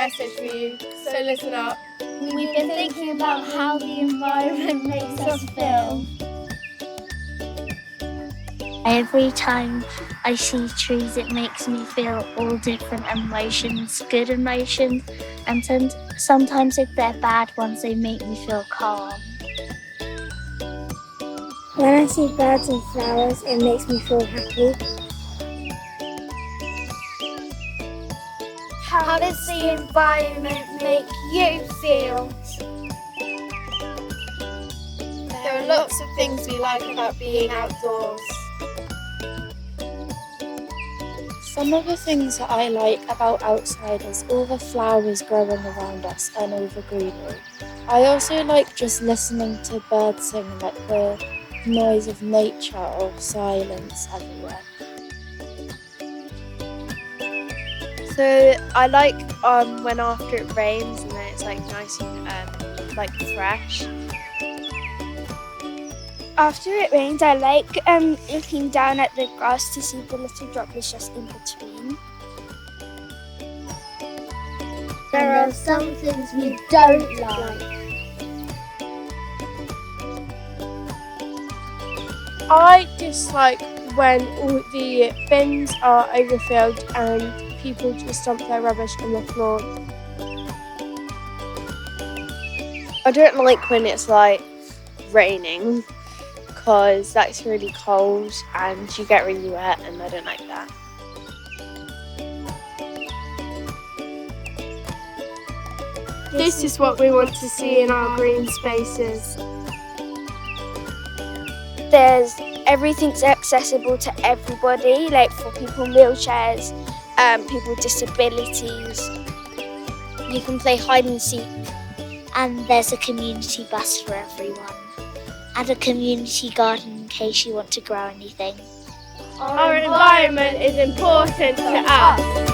message for you, so listen up. We've been thinking about how the environment makes us feel. Every time I see trees, it makes me feel all different emotions, good emotions, and sometimes if they're bad ones, they make me feel calm. When I see birds and flowers, it makes me feel happy. How does the environment make you feel? There are lots of things we like about being outdoors. Some of the things that I like about outside is all the flowers growing around us and all the greenery. I also like just listening to birds sing, like the noise of nature or silence everywhere. So I like when after it rains and then it's like nice and like fresh. After it rains, I like looking down at the grass to see the little droplets just in between. There are some things we don't like. I dislike when all the bins are overfilled and people just dump their rubbish on the floor. I don't like when it's like raining because that's really cold and you get really wet and I don't like that. This is what we want to see in our green spaces. Everything's accessible to everybody, like for people in wheelchairs, people with disabilities. You can play hide and seek. And there's a community bus for everyone. And a community garden in case you want to grow anything. Our environment is important to us.